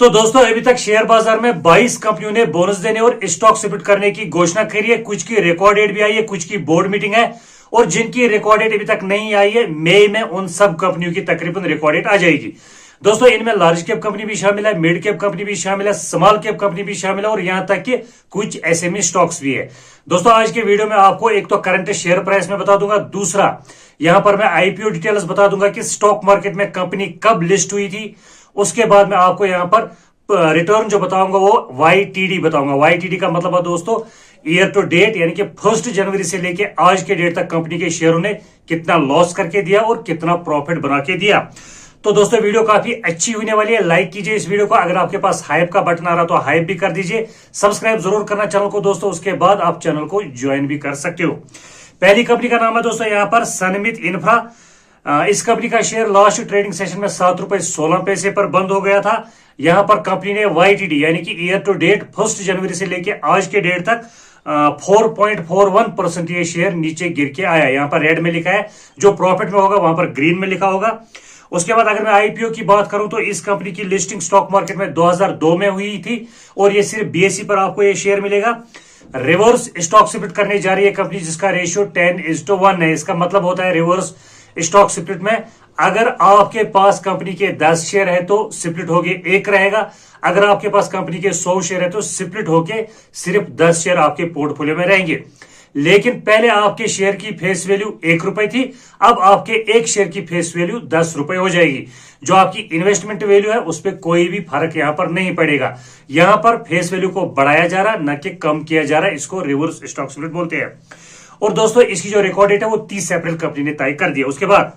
तो दोस्तों अभी तक शेयर बाजार में 22 कंपनियों ने बोनस देने और स्टॉक स्प्लिट करने की घोषणा करी है। कुछ की रिकॉर्ड डेट भी आई है, कुछ की बोर्ड मीटिंग है और जिनकी रिकॉर्ड डेट अभी तक नहीं आई है मई में उन सब कंपनियों की तकरीबन रिकॉर्ड डेट आ जाएगी। दोस्तों इनमें लार्ज कैप कंपनी भी शामिल है, मिड कैप कंपनी भी शामिल है, स्मॉल कैप कंपनी भी शामिल है और यहां तक कि कुछ एसएमई स्टॉक्स भी है। दोस्तों आज के वीडियो में आपको एक तो करंट शेयर प्राइस में बता दूंगा, दूसरा यहां पर मैं आईपीओ डिटेल्स बता दूंगा कि स्टॉक मार्केट में कंपनी कब लिस्ट हुई थी। उसके बाद मैं आपको यहां पर रिटर्न जो बताऊंगा वो वाईटीडी बताऊंगा। वाईटीडी का मतलब है दोस्तों ईयर टू डेट, यानी कि 1 जनवरी से लेके आज के डेट तक कंपनी के शेयरों ने कितना लॉस करके दिया और कितना प्रॉफिट बना के दिया। तो दोस्तों वीडियो काफी अच्छी होने वाली है, लाइक कीजिए इस वीडियो को। अगर आपके पास हाइप का बटन आ रहा तो हाइप भी कर दीजिए, सब्सक्राइब जरूर करना चैनल को दोस्तों। उसके बाद आप चैनल को ज्वाइन भी कर सकते हो। पहली कंपनी का नाम है दोस्तों यहाँ पर सनमित इंफ्रा। इस कंपनी का शेयर लास्ट ट्रेडिंग सेशन में ₹7.16 पर बंद हो गया था। यहां पर कंपनी ने वाईटीडी यानी कि ईयर टू डेट 1 जनवरी से लेके आज के डेट तक 4.41% ये शेयर नीचे गिर के आया। यहां पर रेड में लिखा है, जो प्रॉफिट में होगा वहां पर ग्रीन में लिखा होगा। उसके बाद अगर मैं आईपीओ की बात करूं तो इस कंपनी की लिस्टिंग स्टॉक मार्केट में 2002 में हुई थी और ये सिर्फ बीएसई पर आपको ये शेयर मिलेगा। रिवर्स स्टॉक स्प्लिट करने जा रही है कंपनी जिसका रेशियो 10:1 है। इसका मतलब होता है रिवर्स स्टॉक स्प्लिट में अगर आपके पास कंपनी के 10 शेयर है तो स्प्लिट होके 1 रहेगा। अगर आपके पास कंपनी के 100 शेयर है तो स्प्लिट होके सिर्फ 10 शेयर आपके पोर्टफोलियो में रहेंगे। लेकिन पहले आपके शेयर की फेस वैल्यू ₹1 थी, अब आपके एक शेयर की फेस वैल्यू ₹10 हो जाएगी। जो आपकी इन्वेस्टमेंट वैल्यू है उस पर कोई भी फर्क यहां पर नहीं पड़ेगा। यहां पर फेस वैल्यू को बढ़ाया जा रहा न कि कम किया जा रहा है। इसको रिवर्स स्टॉक स्प्लिट बोलते हैं। और दोस्तों इसकी जो रिकॉर्ड डेट है वो 30 अप्रैल कंपनी ने तय कर दिया। उसके बाद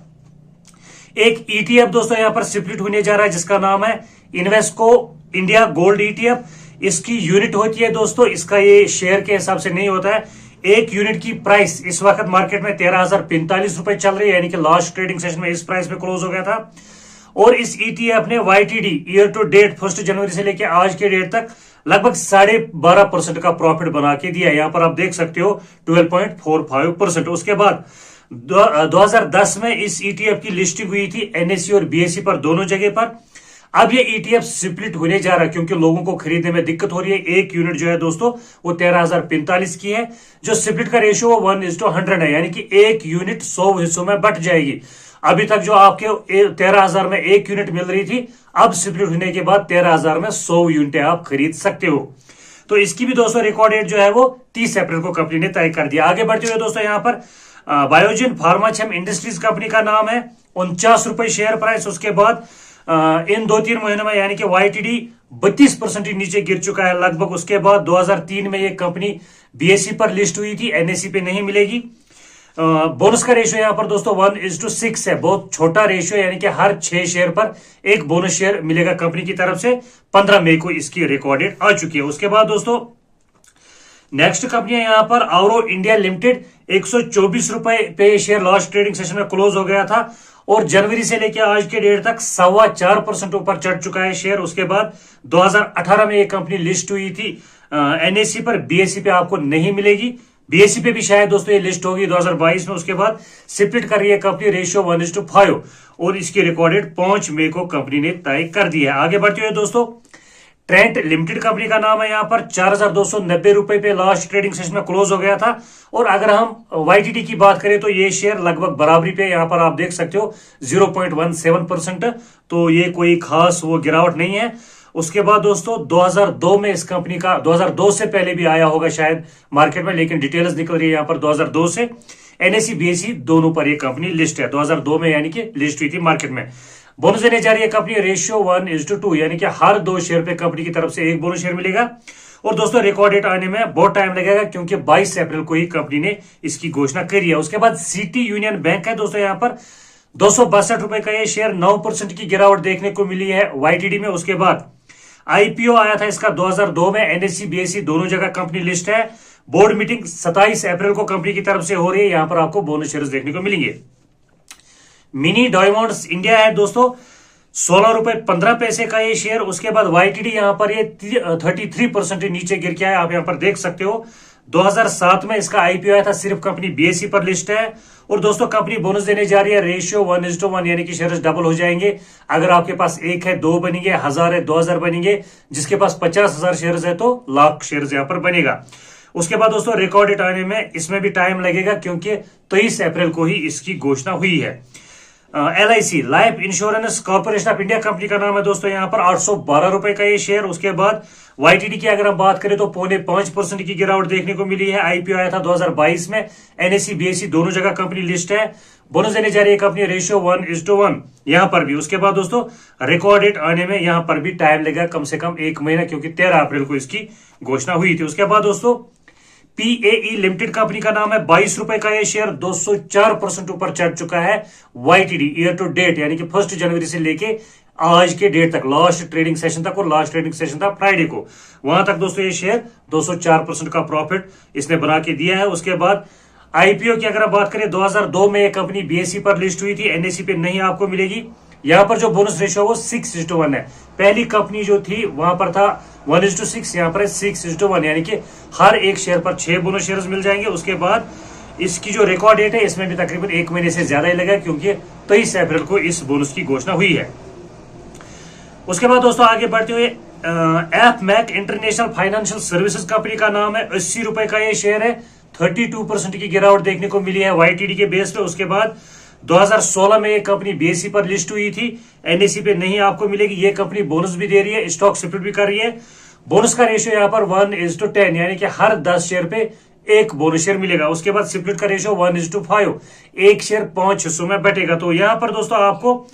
एक ईटीएफ दोस्तों यहां पर स्प्लिट होने जा रहा है जिसका नाम है इन्वेस्को इंडिया गोल्ड ईटीएफ। इसकी यूनिट होती है दोस्तों, इसका ये शेयर के हिसाब से नहीं होता है। एक यूनिट की प्राइस इस वक्त मार्केट में ₹13,045 चल रही है, यानी कि लास्ट ट्रेडिंग सेशन में इस प्राइस पे क्लोज हो गया था। और इस ईटीएफ ने वाईटीडी ईयर टू डेट 1 जनवरी से लेकर आज के डेट तक लगभग 12.5% का प्रॉफिट बना के दिया। यहां पर आप देख सकते हो 12.45%। उसके बाद 2010 में इस ईटीएफ की लिस्टिंग हुई थी एनएसई और बीएसई पर, दोनों जगह पर। अब ये ईटीएफ स्प्लिट होने जा रहा है क्योंकि लोगों को खरीदने में दिक्कत हो रही है। एक यूनिट जो है दोस्तों वो 13,045 की है। जो स्प्लिट का रेशियो वो 1:100 है, यानी कि एक यूनिट 100 हिस्सों में बट जाएगी। अभी तक जो आपके 13,000 में एक यूनिट मिल रही थी, अब स्प्लिट होने के बाद 13,000 में 100 यूनिटें आप खरीद सकते हो। तो इसकी भी दोस्तों रिकॉर्ड डेट जो है वो 30 अप्रैल को कंपनी ने तय कर दिया। आगे बढ़ते हुए दोस्तों यहाँ पर बायोजिन फार्माचेम इंडस्ट्रीज कंपनी का नाम है, ₹49 शेयर प्राइस। उसके बाद इन 2-3 महीनों में यानी कि वाईटीडी 32% नीचे गिर चुका है लगभग। उसके बाद 2003 में ये कंपनी बीएसई पर लिस्ट हुई थी, एनएसई पे नहीं मिलेगी। बोनस का रेशियो यहां पर दोस्तों 1:6 है, बहुत छोटा रेशियो, यानी कि हर 6 शेयर पर एक बोनस शेयर मिलेगा कंपनी की तरफ से। 15 मई को इसकी रिकॉर्ड डेट आ चुकी है। उसके बाद दोस्तों नेक्स्ट कंपनी है यहां पर औरो इंडिया लिमिटेड। ₹124 पे शेयर लास्ट ट्रेडिंग सेशन में क्लोज हो गया था और जनवरी से लेकर आज के डेट तक 4.25% ऊपर चढ़ चुका है शेयर। उसके बाद 2018 में ये कंपनी लिस्ट हुई थी एनएसई पर, बीएसई पे आपको नहीं मिलेगी। बीएसई पे भी शायद दोस्तों ये लिस्ट होगी 2022 में। उसके बाद स्प्लिट कर रही है कंपनी, रेशियो 1:5 और इसकी रिकॉर्ड डेट 5 मई को कंपनी ने तय कर दी है। आगे बढ़ते हुए दोस्तों ट्रेंट लिमिटेड कंपनी का नाम है, यहाँ पर ₹4,290 पे लास्ट ट्रेडिंग सेशन में क्लोज हो गया था। और अगर हम वाईटीडी की बात करें तो ये शेयर लगभग बराबरी पे, यहाँ पर आप देख सकते हो 0.17%। तो ये कोई खास वो गिरावट नहीं है। उसके बाद दोस्तों 2002 में इस कंपनी का, 2002 से पहले भी आया होगा शायद मार्केट में, लेकिन डिटेल्स निकल रही है यहाँ पर 2002 से। एनएसई बीएसई दोनों पर ये कंपनी लिस्ट है, 2002 में यानी कि लिस्ट हुई थी मार्केट में। बोनस देने जा रही है कंपनी, रेशियो 1:2, यानी कि हर 2 शेयर पे कंपनी की तरफ से एक बोनस शेयर मिलेगा। और दोस्तों रिकॉर्ड डेट आने में बहुत टाइम लगेगा क्योंकि 22 अप्रैल को ही कंपनी ने इसकी घोषणा करी है। उसके बाद सिटी यूनियन बैंक है दोस्तों, यहाँ पर ₹262 का ये शेयर 9% की गिरावट देखने को मिली है वाईटीडी में। उसके बाद आईपीओ आया था इसका 2002 में, एनएसई बीएसई दोनों जगह कंपनी लिस्ट है। बोर्ड मीटिंग 27 अप्रैल को कंपनी की तरफ से हो रही है, यहां पर आपको बोनस शेयर देखने को मिलेंगे। मिनी डायमंड्स इंडिया है दोस्तों, ₹16.15 का ये शेयर। उसके बाद वाईटीडी यहां पर ये 33% नीचे गिर के आया, आप यहां पर देख सकते हो। 2007 में इसका आईपीओ आया था, सिर्फ कंपनी बीएसई पर लिस्ट है। और दोस्तों कंपनी बोनस देने जा रही है रेशियो 1:1, यानी कि शेयर्स डबल हो जाएंगे। अगर आपके पास 1 है 2 बनेंगे, 1000 है 2000 बनेंगे, जिसके पास 50,000 शेयर्स है तो लाख शेयर्स यहां पर बनेगा। उसके बाद दोस्तों रिकॉर्ड डेट आने में इसमें भी टाइम लगेगा, क्योंकि 23 अप्रैल को ही इसकी घोषणा हुई है। LIC life insurance corporation of India company का नाम है दोस्तों, यहाँ पर 812 रुपए का ये शेयर। उसके बाद YTD की अगर हम बात करें तो 0.5% की गिरावट देखने को मिली है। आईपीओ आया था 2022 में, NSE BSE दोनों जगह कंपनी लिस्ट है। बोनस देने जा रही है कंपनी रेशियो 1:1 यहां पर भी। उसके बाद दोस्तों रिकॉर्ड डेट आने में यहां पर भी टाइम लगेगा, कम से कम 1 महीना, क्योंकि 13 अप्रैल को इसकी घोषणा हुई थी। उसके बाद दोस्तों PAE लिमिटेड कंपनी का नाम है, 22 रुपए का ये शेयर 204% ऊपर चढ़ चुका है। YTD ईयर टू डेट, यानी कि 1 जनवरी से लेके आज के डेट तक, लास्ट ट्रेडिंग सेशन तक, और लास्ट ट्रेडिंग सेशन था फ्राइडे को, वहां तक दोस्तों ये शेयर 204% का प्रॉफिट इसने बना के दिया है। उसके बाद आईपीओ की अगर आप बात करें 2002 में ये कंपनी बीएसई पर लिस्ट हुई थी, NSE पे नहीं आपको मिलेगी। यहां पर जो बोनस रेशियो वो 6:1 है। पहली कंपनी जो थी वहां पर था 1:6, यहां पर है 6:1, यानी कि हर एक शेयर पर 6 बोनस शेयर्स मिल जाएंगे। उसके बाद इसकी जो रिकॉर्ड डेट है इसमें भी तकरीबन 1 महीने से ज्यादा ही लगा, क्योंकि 23 अप्रैल को इस बोनस की घोषणा हुई है। उसके बाद दोस्तों आगे बढ़ते हुए एफमैक इंटरनेशनल फाइनेंशियल सर्विसेज कंपनी का नाम है, 80 रुपए का ये शेयर है। 32% की गिरावट देखने को मिली है YTD के बेस पे। उसके बाद 2016 में ये कंपनी बीएसई पर लिस्ट हुई थी, NSE पे नहीं आपको मिलेगी। ये कंपनी बोनस भी दे रही है, स्टॉक स्प्लिट भी कर रही है। बोनस का रेशियो यहाँ पर 1:10, यानी कि हर 10 शेयर पे 1 बोनस शेयर मिलेगा। उसके बाद स्प्लिट का रेशियो 1:5, 1 शेयर 5 हिस्सों में बटेगा। तो यहाँ पर दोस्तों आपको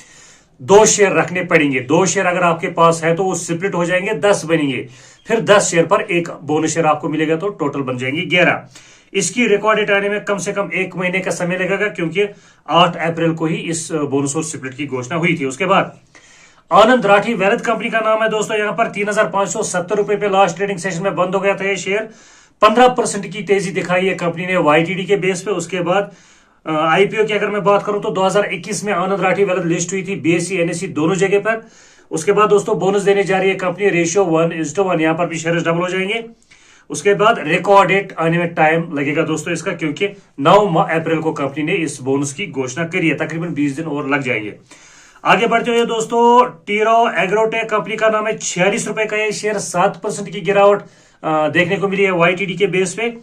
2 शेयर रखने पड़ेंगे। 2 शेयर अगर आपके पास है तो वो स्प्लिट हो जाएंगे, 10 बनेंगे। फिर 10 शेयर पर 1 बोनस शेयर आपको मिलेगा, तो टोटल बन जाएंगे 11। इसकी रिकॉर्ड डेट आने में कम से कम 1 महीने का समय लगेगा, क्योंकि 8 अप्रैल को ही इस बोनस और स्प्लिट की घोषणा हुई थी। उसके बाद आनंद राठी वेल्थ कंपनी का नाम है दोस्तों, यहाँ पर 3,570 रुपए पे लास्ट ट्रेडिंग सेशन में बंद हो गया था ये शेयर। 15% की तेजी दिखाई है कंपनी ने YTD के बेस पे। उसके बाद आईपीओ की अगर मैं बात करूं तो 2021 में आनंद राठी वेल्थ लिस्ट हुई थी, BSE NSE दोनों जगह पर। उसके बाद दोस्तों बोनस देने जा रही है कंपनी, रेशियो 1:1, यहां पर भी शेयर डबल हो जाएंगे। उसके बाद रिकॉर्ड डेट आने में टाइम लगेगा दोस्तों इसका, क्योंकि 9 अप्रैल को कंपनी ने इस बोनस की घोषणा करी है, तकरीबन 20 दिन और लग जाएंगे। आगे बढ़ते हुए दोस्तों टीरो एग्रोटेक कंपनी का नाम है, 46 रुपए का ये शेयर, 7% की गिरावट देखने को मिली है YTD के बेस पे।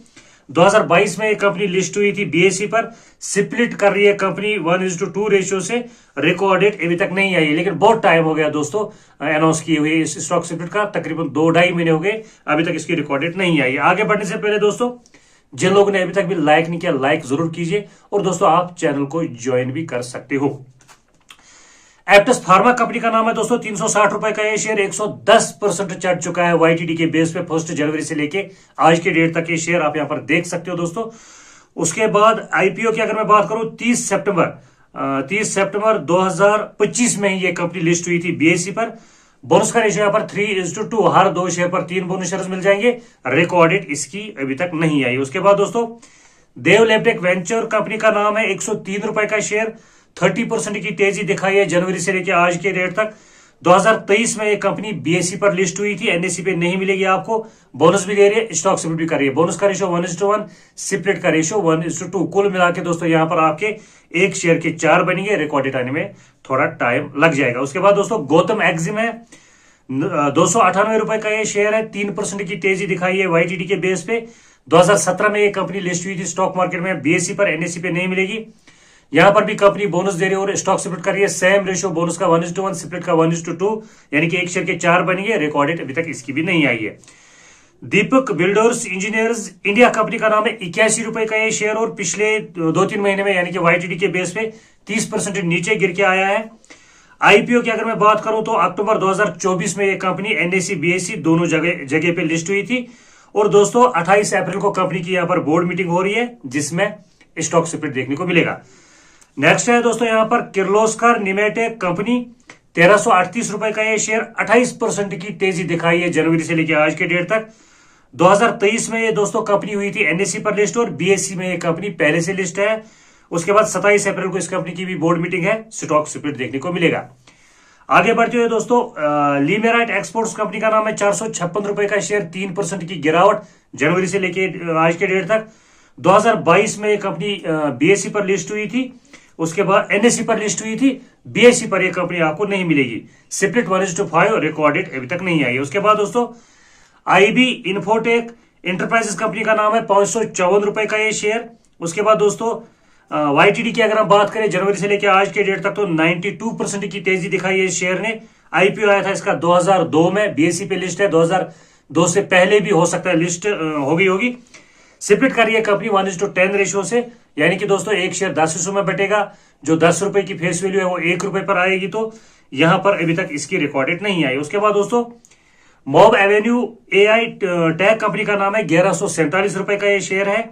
2022 में ये कंपनी लिस्ट हुई थी BSE पर, स्प्लिट कर रही है कंपनी 1:2 रेशियो से। रिकॉर्ड डेट अभी तक नहीं आई है, लेकिन बहुत टाइम हो गया दोस्तों अनाउंस किए हुए इस स्टॉक स्प्लिट का, तकरीबन 2-2.5 महीने हो गए, अभी तक इसकी रिकॉर्ड डेट नहीं आई है। आगे बढ़ने से पहले दोस्तों जिन लोगों ने अभी तक भी लाइक नहीं किया, लाइक जरूर कीजिए, और दोस्तों आप चैनल को ज्वाइन भी कर सकते हो। एप्टस फार्मा कंपनी का नाम है दोस्तों, 360 रुपए का ये शेयर 110% चढ़ चुका है YTD के बेस पे। 1 जनवरी से लेके आज के डेट तक ये शेयर आप यहां पर देख सकते हो दोस्तों। उसके बाद आईपीओ की अगर मैं बात करूं 30 सितंबर 2025 में ये कंपनी लिस्ट हुई थी BSE पर। बोनस का रेशियो यहां पर 3:2, हर 2 शेयर पर 3 बोनस शेयर मिल जाएंगे। रिकॉर्ड डेट इसकी अभी तक नहीं आई। उसके बाद दोस्तों देव लैबटेक वेंचर कंपनी का नाम है, 103 रुपए का शेयर, 30% की तेजी दिखाई है जनवरी से लेकर आज के डेट तक। 2023 में ये कंपनी BSE पर लिस्ट हुई थी, NSE पे नहीं मिलेगी आपको। बोनस भी दे रही है, स्टॉक स्प्लिट भी कर रही है। बोनस का रेशियो 1:1, स्प्लिट का रेशियो 1:2। कुल मिला के दोस्तों यहाँ पर आपके 1 शेयर के 4 बनेंगे। रिकॉर्ड डेट आने में थोड़ा टाइम लग जाएगा। उसके बाद दोस्तों गौतम एक्जिम है, 298 रुपए का ये शेयर है, 3% की तेजी दिखाई है YTD के बेस पे। 2017 में ये कंपनी लिस्ट हुई थी स्टॉक मार्केट में, BSE पर NSE पे नहीं मिलेगी। यहां पर भी कंपनी बोनस दे रही है और स्टॉक स्प्लिट कर रही है। सेम रेशियो, बोनस का 1:1, स्प्लिट का 1:2, यानी कि 1 शेयर के 4 बनेंगे। रिकॉर्ड डेट अभी तक इसकी भी नहीं आई है। दीपक बिल्डर्स इंजीनियर्स इंडिया कंपनी का नाम है, 81 रुपए का ये शेयर, और पिछले 2-3 महीने में यानी कि YTD के बेस पे 30% नीचे गिर के आया है। आईपीओ की अगर मैं बात करूं तो अक्टूबर 2024 में ये कंपनी NSE BSE दोनों जगह पे लिस्ट हुई थी। और दोस्तों 28 अप्रैल को कंपनी की यहां पर बोर्ड मीटिंग हो रही है, जिसमें स्टॉक स्प्लिट देखने को मिलेगा। नेक्स्ट है दोस्तों यहां पर किर्लोस्कर निमेटेक कंपनी, 1338 रुपए का ये शेयर, 28% की तेजी दिखाई है जनवरी से लेकर आज के डेट तक। 2023 में ये दोस्तों कंपनी हुई थी NSE पर लिस्ट, और BSE में ये कंपनी पहले से लिस्ट है। उसके बाद 27 अप्रैल को इस कंपनी की भी बोर्ड मीटिंग है, स्टॉक स्प्लिट देखने को मिलेगा। आगे बढ़ते हुए दोस्तों लीमेराइट एक्सपोर्ट्स कंपनी का नाम है, 456 रुपए का शेयर, 3% की गिरावट जनवरी से लेके आज के डेट तक। 2022 में ये कंपनी बीएसई पर लिस्ट हुई थी, उसके बाद एनएसई पर लिस्ट हुई थी, बीएसई पर ये कंपनी आपको नहीं मिलेगी। स्प्लिट 1:5 रिकॉर्डेड अभी तक नहीं आई है। उसके बाद दोस्तों आईबी इन्फोटेक इंटरप्राइजेस कंपनी का नाम है, 554 रुपए का ये शेयर। उसके बाद दोस्तों वाईटीडी की अगर हम बात करें जनवरी से लेकर आज के डेट तक तो 92% की तेजी दिखाई है इस शेयर ने। आईपीओ आया था इसका 2002 में, बीएसई पे लिस्ट है, 2002 से पहले भी हो सकता है लिस्ट हो गई होगी। स्प्लिट कर रही है कंपनी 1:10 रेशियो से, यानी कि दोस्तों एक शेयर 10 हिस्सों में बटेगा। जो 10 रुपए की फेस वैल्यू है वो 1 रुपए पर आएगी, तो यहां पर अभी तक इसकी रिकॉर्डेड नहीं आई। उसके बाद दोस्तों mob Avenue AI tech company का नाम है, 1147 रुपए का ये शेयर है।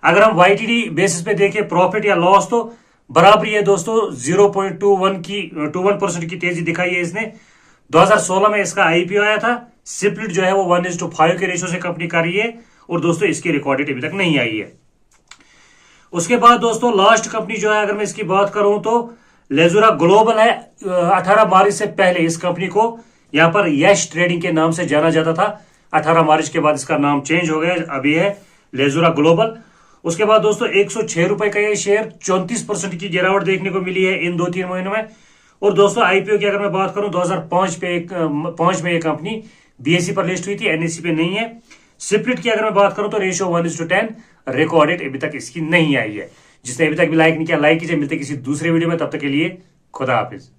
अगर हम वाईटीडी बेसिस पे देखें प्रॉफिट या लॉस तो बराबरी है दोस्तों, 0.21% की तेजी दिखाई है इसने। 2016 में इसका आईपीओ आया था। स्प्लिट जो है वो 1:5 के रेशियो से कंपनी कर रही है, और दोस्तों इसकी रिकॉर्डेड अभी तक नहीं आई है। उसके बाद दोस्तों लास्ट कंपनी जो है अगर मैं इसकी बात करूं तो लेजुरा ग्लोबल है। 18 मार्च से पहले इस कंपनी को यहां पर यश ट्रेडिंग के नाम से जाना जाता था। 18 मार्च के बाद इसका नाम चेंज हो गया, अभी है लेजुरा ग्लोबल। उसके बाद दोस्तों 106 रुपए का ये शेयर, 34% की गिरावट देखने को मिली है इन 2-3 महीनों में। और दोस्तों आईपीओ की अगर मैं बात करूं 2005 में ये कंपनी बीएसई पर लिस्ट हुई थी, एनएसई पे नहीं है। स्प्लिट की अगर मैं बात करूं तो रेशियो 1:10 रिकॉर्डेड अभी तक इसकी नहीं आई है। जिसने अभी तक भी लाइक नहीं किया लाइक कीजिए। मिलते किसी दूसरे वीडियो में, तब तक के लिए खुदा हाफिज।